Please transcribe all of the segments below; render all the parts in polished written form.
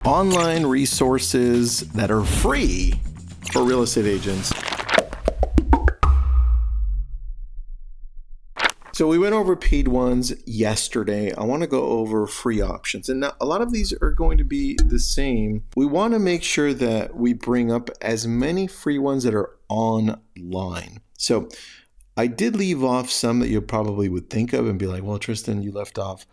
Online resources that are free for real estate agents. So we went over paid ones yesterday. I want to go over free options. And now a lot of these are going to be the same. We want to make sure that we bring up as many free ones that are online. So I did leave off some that you probably would think of and be like, well, Tristan, you left off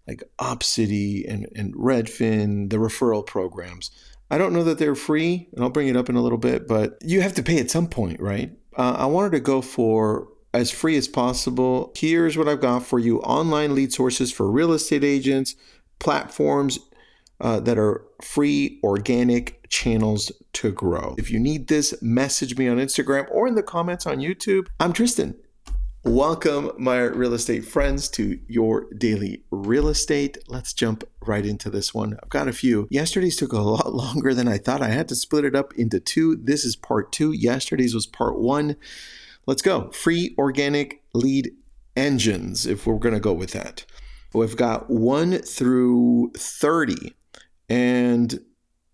like OpCity and Redfin, the referral programs. I don't know that they're free, and I'll bring it up in a little bit, but you have to pay at some point, right? I wanted to go for as free as possible. Here's what I've got for you. Online lead sources for real estate agents, platforms that are free, organic channels to grow. If you need this, message me on Instagram or in the comments on YouTube. I'm Tristan. Welcome, my real estate friends, to your daily real estate. Let's jump right into this one. I've got a few. Yesterday's took a lot longer than I thought. I had to split it up into two. This is part two. Yesterday's was part one. Let's go. Free organic lead engines, if we're going to go with that. We've got 1 through 30. And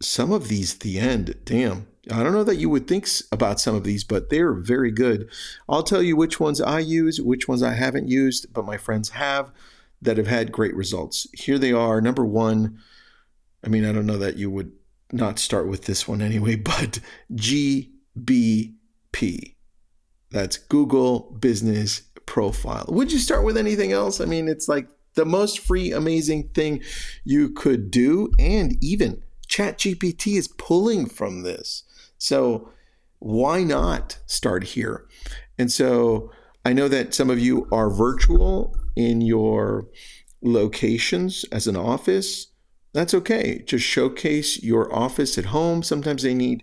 some of these at the end, damn. I don't know that you would think about some of these, but they're very good. I'll tell you which ones I use, which ones I haven't used, but my friends have that have had great results. Here they are. Number one, I mean, I don't know that you would not start with this one anyway, but GBP. That's Google Business Profile. Would you start with anything else? I mean, it's like the most free, amazing thing you could do. And even ChatGPT is pulling from this. So why not start here? And so I know that some of you are virtual in your locations as an office. That's okay. Just showcase your office at home. Sometimes they need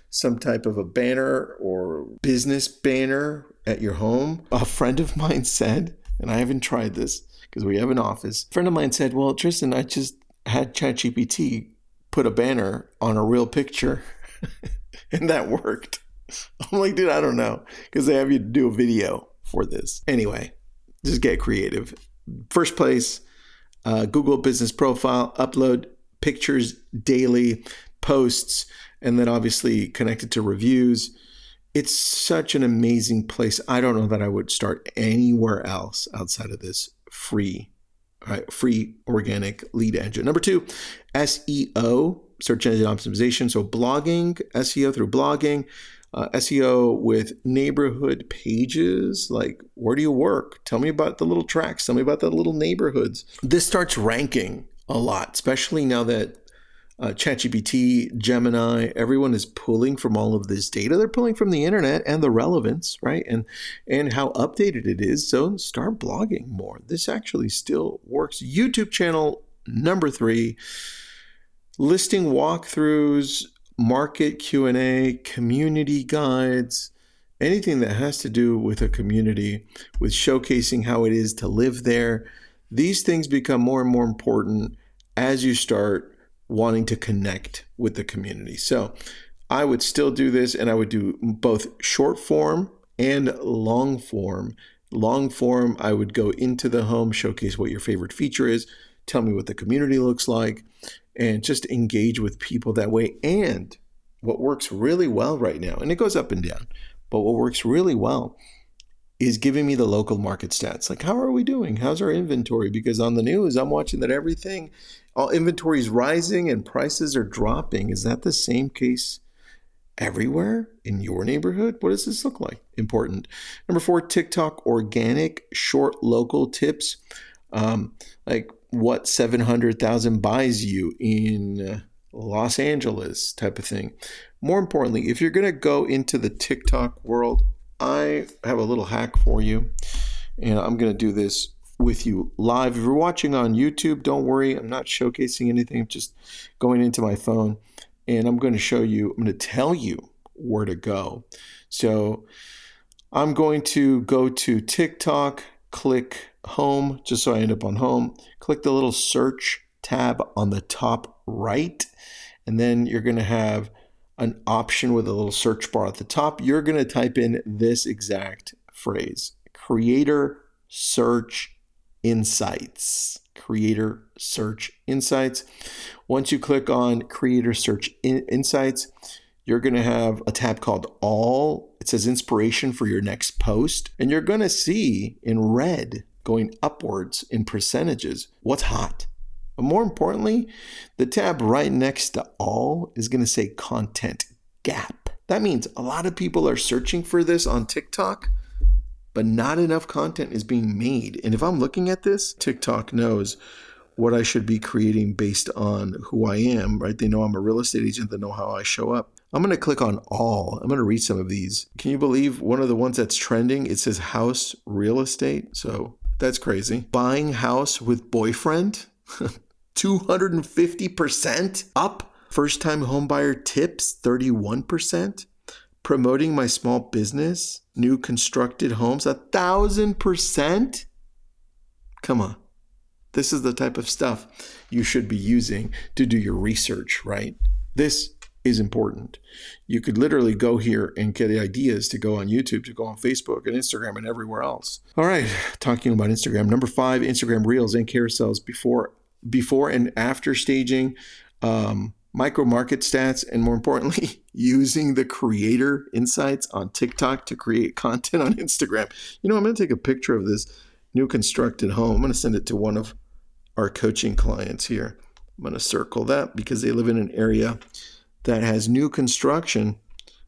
some type of a banner or business banner at your home. A friend of mine said, and I haven't tried this because we have an office. A friend of mine said, well, Tristan, I just had ChatGPT put a banner on a real picture and that worked. I'm like, dude, I don't know, because they have you do a video for this. Anyway, just get creative. First place, Google Business Profile, upload pictures daily, posts, and then obviously connected to reviews. It's such an amazing place. I don't know that I would start anywhere else outside of this free organic lead engine. Number two, SEO, search engine optimization. So blogging, SEO through blogging, SEO with neighborhood pages. Like, where do you work? Tell me about the little tracks. Tell me about the little neighborhoods. This starts ranking a lot, especially now that ChatGPT, Gemini, everyone is pulling from all of this data. They're pulling from the internet and the relevance, right? And how updated it is. So start blogging more. This actually still works. YouTube channel, number 3, listing walkthroughs, market Q&A, community guides, anything that has to do with a community, with showcasing how it is to live there. These things become more and more important as you start wanting to connect with the community. So I would still do this, and I would do both short form and long form. Long form, I would go into the home, showcase what your favorite feature is, tell me what the community looks like, and just engage with people that way. And what works really well right now, and it goes up and down, but what works really well is giving me the local market stats. Like, how are we doing? How's our inventory? Because on the news, I'm watching that all inventory is rising and prices are dropping. Is that the same case everywhere in your neighborhood? What does this look like? Important. Number 4, TikTok organic short local tips. Like what 700,000 buys you in Los Angeles type of thing. More importantly, if you're going to go into the TikTok world, I have a little hack for you, and I'm going to do this with you live. If you're watching on YouTube, don't worry. I'm not showcasing anything. I'm just going into my phone, and I'm going to tell you where to go. So I'm going to go to TikTok, click home, just so I end up on home. Click the little search tab on the top right, and then you're going to have an option with a little search bar at the top. You're going to type in this exact phrase: creator search insights. Creator Search Insights. Once you click on Creator Search Insights, you're going to have a tab called All. It says Inspiration for your next post. And you're going to see in red, going upwards in percentages, what's hot. But more importantly, the tab right next to All is going to say Content Gap. That means a lot of people are searching for this on TikTok, but not enough content is being made. And if I'm looking at this, TikTok knows what I should be creating based on who I am, right? They know I'm a real estate agent. They know how I show up. I'm going to click on All. I'm going to read some of these. Can you believe one of the ones that's trending? It says house real estate. So that's crazy. Buying house with boyfriend, 250% up. First time homebuyer tips, 31%. Promoting my small business, new constructed homes, 1,000%. Come on. This is the type of stuff you should be using to do your research, right? This is important. You could literally go here and get ideas to go on YouTube, to go on Facebook and Instagram and everywhere else. All right, talking about Instagram. Number 5, Instagram Reels and Carousels before and after staging, micro market stats, and more importantly, using the creator insights on TikTok to create content on Instagram. I'm going to take a picture of this new constructed home. I'm going to send it to one of our coaching clients here. I'm going to circle that because they live in an area that has new construction. I'm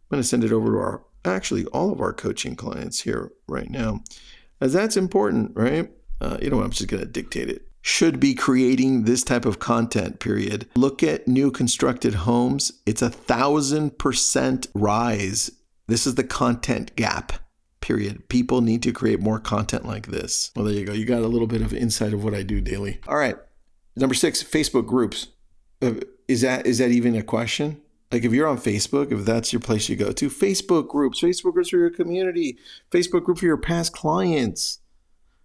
going to send it over to all of our coaching clients here right now, as that's important, right? You know what? I'm just going to dictate it. Should be creating this type of content, period. Look at new constructed homes. It's 1,000% rise. This is the content gap, period. People need to create more content like this. Well, there you go. You got a little bit of insight of what I do daily. All right. Number 6, Facebook groups. Is that even a question? Like if you're on Facebook, if that's your place you go to, Facebook groups for your community, Facebook group for your past clients.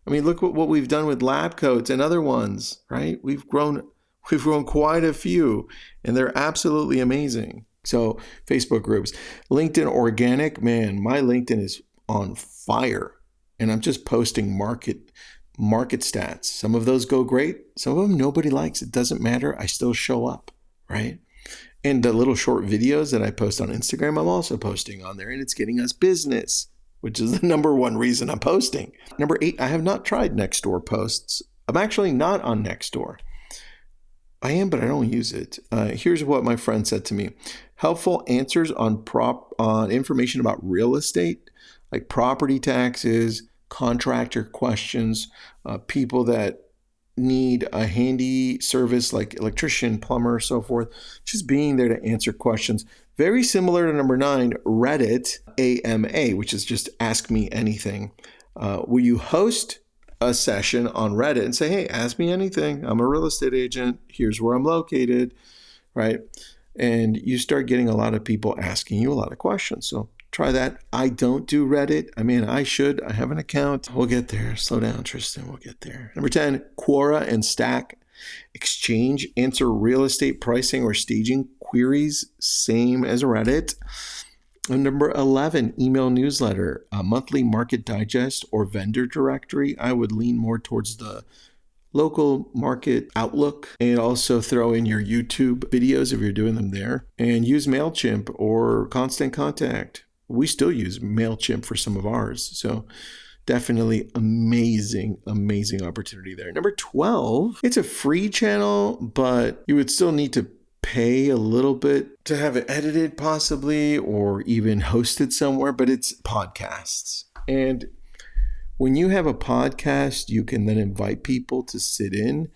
I mean, look what we've done with lab coats and other ones, right? We've grown quite a few, and they're absolutely amazing. So Facebook groups. LinkedIn organic, man, my LinkedIn is on fire, and I'm just posting market stats. Some of those go great. Some of them nobody likes. It doesn't matter. I still show up, right? And the little short videos that I post on Instagram, I'm also posting on there, and it's getting us business, which is the number one reason I'm posting. Number 8, I have not tried Nextdoor Posts. I'm actually not on Nextdoor. I am, but I don't use it. Here's what my friend said to me. Helpful answers on information about real estate, like property taxes, contractor questions, people that need a handy service like electrician, plumber, so forth. Just being there to answer questions. Very similar to number 9, Reddit AMA, which is just ask me anything. Will you host a session on Reddit and say, hey, ask me anything. I'm a real estate agent. Here's where I'm located, right? And you start getting a lot of people asking you a lot of questions. So try that. I don't do Reddit. I mean, I should. I have an account. We'll get there. Slow down, Tristan. We'll get there. Number 10, Quora and Stack Exchange. Answer real estate pricing or staging queries. Same as Reddit. And number 11, email newsletter, a monthly market digest or vendor directory. I would lean more towards the local market outlook, and also throw in your YouTube videos if you're doing them there, and use MailChimp or Constant Contact. We still use MailChimp for some of ours. So definitely amazing opportunity there. Number 12, it's a free channel, but you would still need to pay a little bit to have it edited possibly, or even hosted somewhere, but it's podcasts. And when you have a podcast, you can then invite people to sit in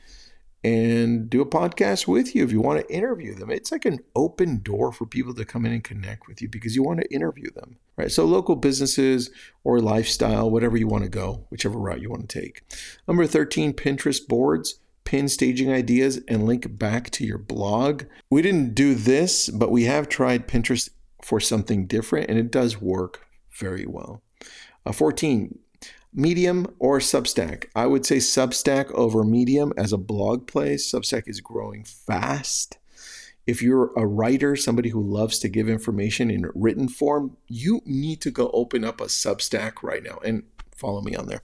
and do a podcast with you if you want to interview them. It's like an open door for people to come in and connect with you because you want to interview them, right? So local businesses or lifestyle, whatever you want to go, whichever route you want to take. Number 13, Pinterest boards, pin staging ideas, and link back to your blog. We didn't do this, but we have tried Pinterest for something different, and it does work very well. 14, Medium or Substack. I would say Substack over Medium as a blog place. Substack is growing fast. If you're a writer, somebody who loves to give information in written form, you need to go open up a Substack right now and follow me on there.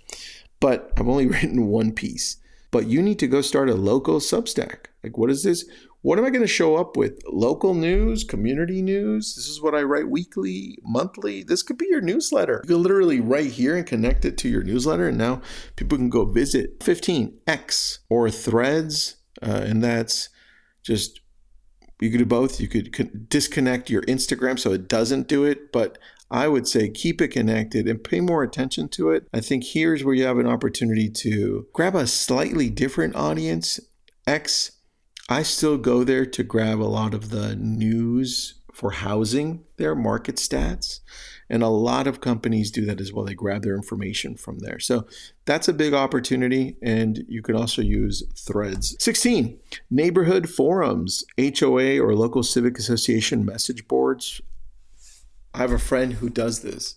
But I've only written one piece. but you need to go start a local Substack. Like, what is this? What am I going to show up with? Local news, community news? This is what I write weekly, monthly. This could be your newsletter. You can literally write here and connect it to your newsletter, and now people can go visit. 15, X or Threads, and that's just, you could do both. You could disconnect your Instagram so it doesn't do it, but I would say keep it connected and pay more attention to it. I think here's where you have an opportunity to grab a slightly different audience. X, I still go there to grab a lot of the news for housing, their market stats. And a lot of companies do that as well. They grab their information from there. So that's a big opportunity. And you can also use Threads. 16, neighborhood forums, HOA or local civic association message boards. I have a friend who does this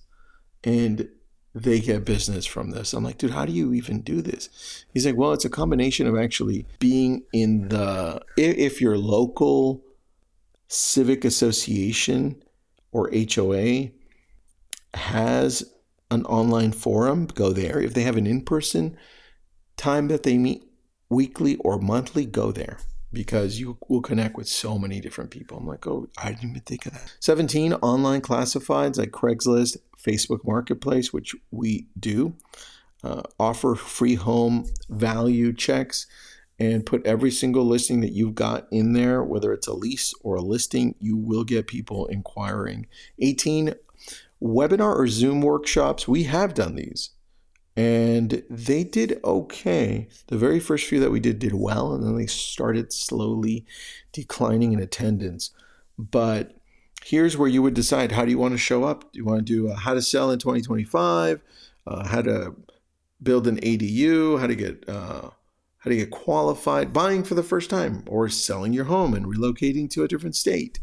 and they get business from this. I'm like, dude, how do you even do this? He's like, well, it's a combination of actually being in if your local civic association or HOA has an online forum, go there. If they have an in-person time that they meet weekly or monthly, go there, because you will connect with so many different people. I'm like, oh, I didn't even think of that. 17, online classifieds like Craigslist, Facebook Marketplace, which we do, offer free home value checks and put every single listing that you've got in there, whether it's a lease or a listing, you will get people inquiring. 18, webinar or Zoom workshops. We have done these and they did okay. The very first few that we did well, and then they started slowly declining in attendance. But here's where you would decide, how do you want to show up? Do you want to do how to sell in 2025, how to build an ADU, how to get qualified, buying for the first time, or selling your home and relocating to a different state?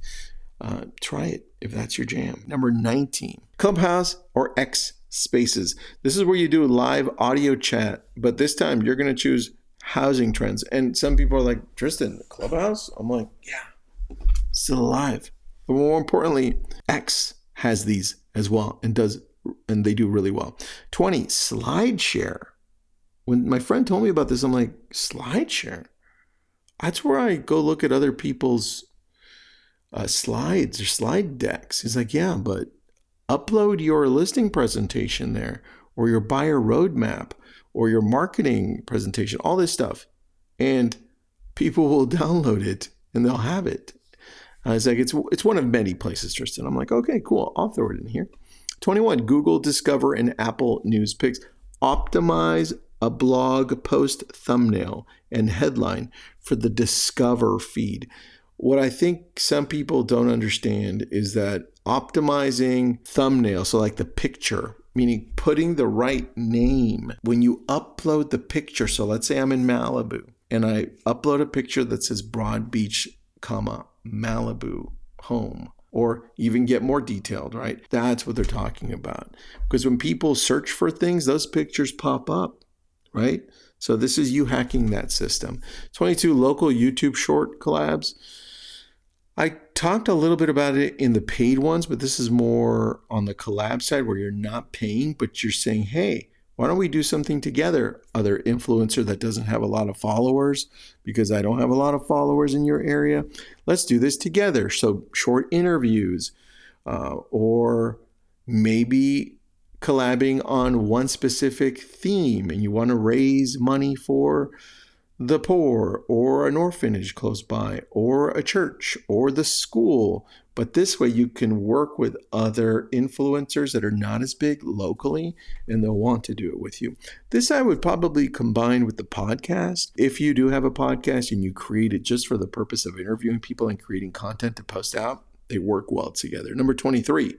Try it if that's your jam. Number 19, Clubhouse or X Spaces. This is where you do live audio chat, but this time you're going to choose housing trends. And some people are like, Tristan, Clubhouse? I'm like, yeah, still alive. But more importantly, X has these as well and they do really well. 20, SlideShare. When my friend told me about this, I'm like, SlideShare? That's where I go look at other people's slides or slide decks. He's like, yeah, but upload your listing presentation there, or your buyer roadmap, or your marketing presentation, all this stuff, and people will download it and they'll have it. It's like, it's one of many places, Tristan. I'm like, okay, cool. I'll throw it in here. 21, Google Discover and Apple News Picks. Optimize a blog post thumbnail and headline for the Discover feed. What I think some people don't understand is that optimizing thumbnail, so like the picture, meaning putting the right name when you upload the picture. So let's say I'm in Malibu and I upload a picture that says Broad Beach, Malibu home, or even get more detailed, right? That's what they're talking about. Because when people search for things, those pictures pop up, right? So this is you hacking that system. 22, local YouTube short collabs. I talked a little bit about it in the paid ones, but this is more on the collab side where you're not paying, but you're saying, hey, why don't we do something together? Other influencer that doesn't have a lot of followers, because I don't have a lot of followers in your area. Let's do this together. So short interviews, or maybe collabing on one specific theme and you want to raise money for the poor or an orphanage close by or a church or the school. But this way you can work with other influencers that are not as big locally and they'll want to do it with you. This I would probably combine with the podcast. If you do have a podcast and you create it just for the purpose of interviewing people and creating content to post out, they work well together. Number 23,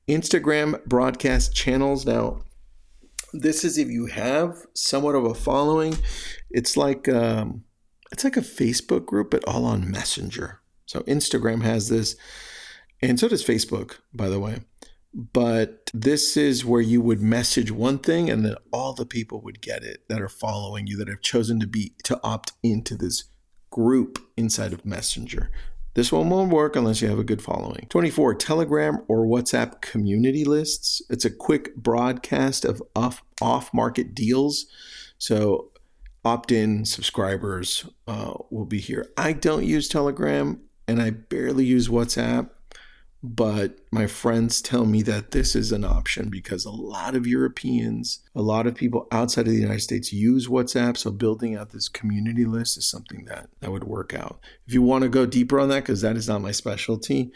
Instagram broadcast channels. Now, this is if you have somewhat of a following. It's like a Facebook group, but all on Messenger. So Instagram has this, and so does Facebook, by the way. But this is where you would message one thing, and then all the people would get it that are following you, that have chosen to opt into this group inside of Messenger. This one won't work unless you have a good following. 24, Telegram or WhatsApp community lists. It's a quick broadcast of off-market deals. So opt-in subscribers will be here. I don't use Telegram and I barely use WhatsApp, but my friends tell me that this is an option because a lot of Europeans, a lot of people outside of the United States use WhatsApp. So building out this community list is something that would work out. If you want to go deeper on that, because that is not my specialty,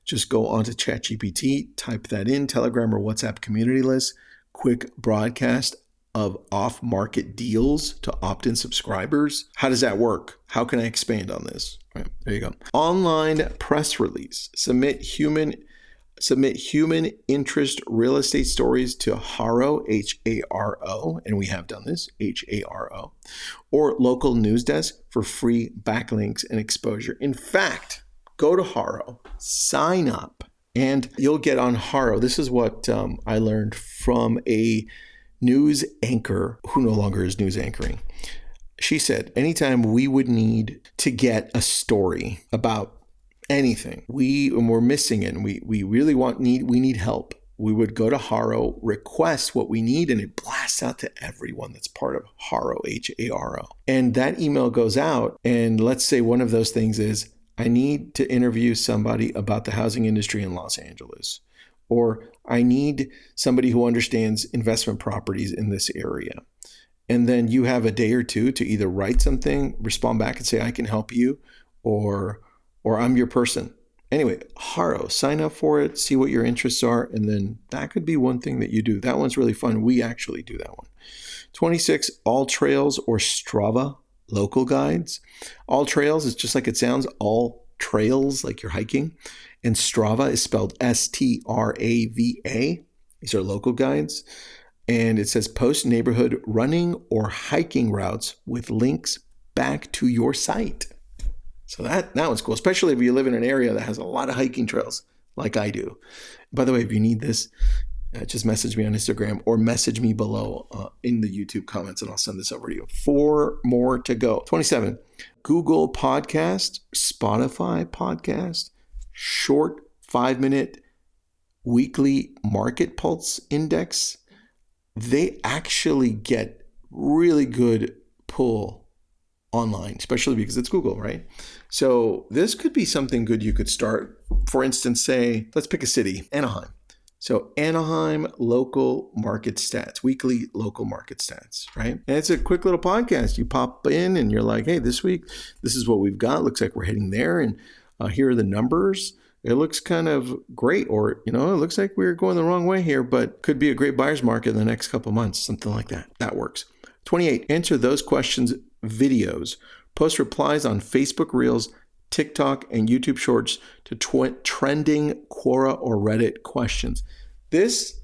just go onto ChatGPT, type that in, Telegram or WhatsApp community list, quick broadcast of off-market deals to opt-in subscribers. How does that work? How can I expand on this? Right, there you go. Online press release. Submit human interest real estate stories to HARO, HARO, and we have done this, HARO, or local news desk for free backlinks and exposure. In fact, go to HARO, sign up, and you'll get on HARO. This is what I learned from a news anchor who no longer is news anchoring. She said, anytime we would need to get a story about anything, and we're missing it, and we really need help, we would go to HARO, request what we need, and it blasts out to everyone that's part of HARO, HARO. And that email goes out, and let's say one of those things is, I need to interview somebody about the housing industry in Los Angeles, or I need somebody who understands investment properties in this area. And then you have a day or two to either write something, respond back and say, I can help you, or I'm your person. Anyway, HARO, sign up for it, see what your interests are, and then that could be one thing that you do. That one's really fun. We actually do that one. 26, AllTrails or Strava local guides. AllTrails is just like it sounds, all trails, like you're hiking. And Strava is spelled Strava. These are local guides. And it says post neighborhood running or hiking routes with links back to your site. So that one's cool, especially if you live in an area that has a lot of hiking trails like I do. By the way, if you need this, just message me on Instagram or message me below in the YouTube comments and I'll send this over to you. 4 more to go. 27, Google Podcast, Spotify Podcast, short 5-minute weekly market pulse index. They actually get really good pull online, especially because it's Google, right? So this could be something good you could start. For instance, say, let's pick a city, Anaheim. So Anaheim local market stats, weekly local market stats, right? And it's a quick little podcast. You pop in and you're like, hey, this week, this is what we've got. Looks like we're heading there. And here are the numbers. It looks kind of great. Or, it looks like we're going the wrong way here, but could be a great buyer's market in the next couple months, something like that. That works. 28, answer those questions videos. Post replies on Facebook Reels, TikTok, and YouTube Shorts to trending Quora or Reddit questions. This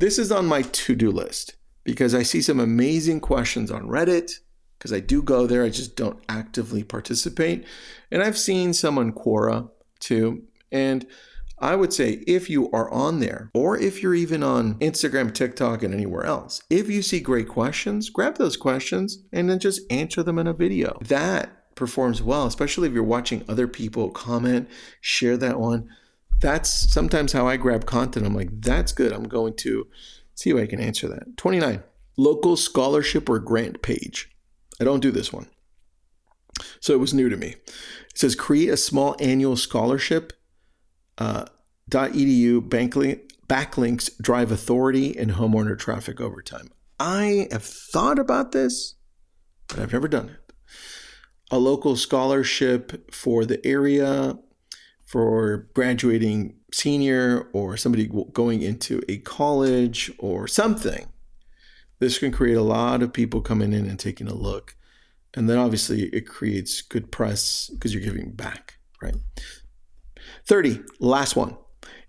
is on my to-do list because I see some amazing questions on Reddit because I do go there. I just don't actively participate. And I've seen some on Quora too. And I would say if you are on there or if you're even on Instagram, TikTok, and anywhere else, if you see great questions, grab those questions and then just answer them in a video. That performs well, especially if you're watching other people comment, share that one. That's sometimes how I grab content. I'm like, that's good. I'm going to see if I can answer that. 29, local scholarship or grant page. I don't do this one. So it was new to me. It says create a small annual scholarship. .edu backlinks drive authority and homeowner traffic over time. I have thought about this, but I've never done it. A local scholarship for the area, for graduating senior or somebody going into a college or something. This can create a lot of people coming in and taking a look. And then obviously it creates good press because you're giving back, right? 30, last one.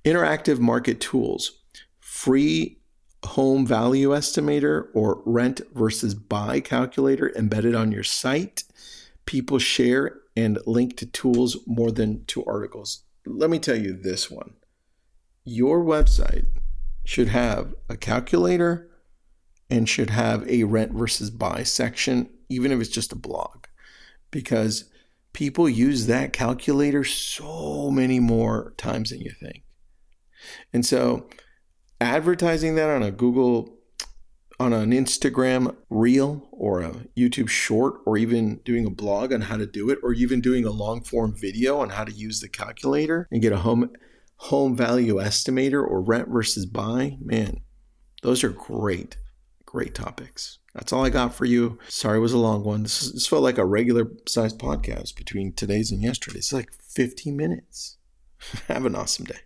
Interactive market tools. Free home value estimator or rent versus buy calculator embedded on your site. People share and link to tools more than 2 articles. Let me tell you this one. Your website should have a calculator and should have a rent versus buy section, even if it's just a blog, because people use that calculator so many more times than you think. And so advertising that on a Google on an Instagram reel or a YouTube short, or even doing a blog on how to do it, or even doing a long form video on how to use the calculator and get a home value estimator or rent versus buy, man, those are great topics. That's all I got for you. Sorry it was a long one. This felt like a regular sized podcast between today's and yesterday's. It's like 15 minutes. Have an awesome day.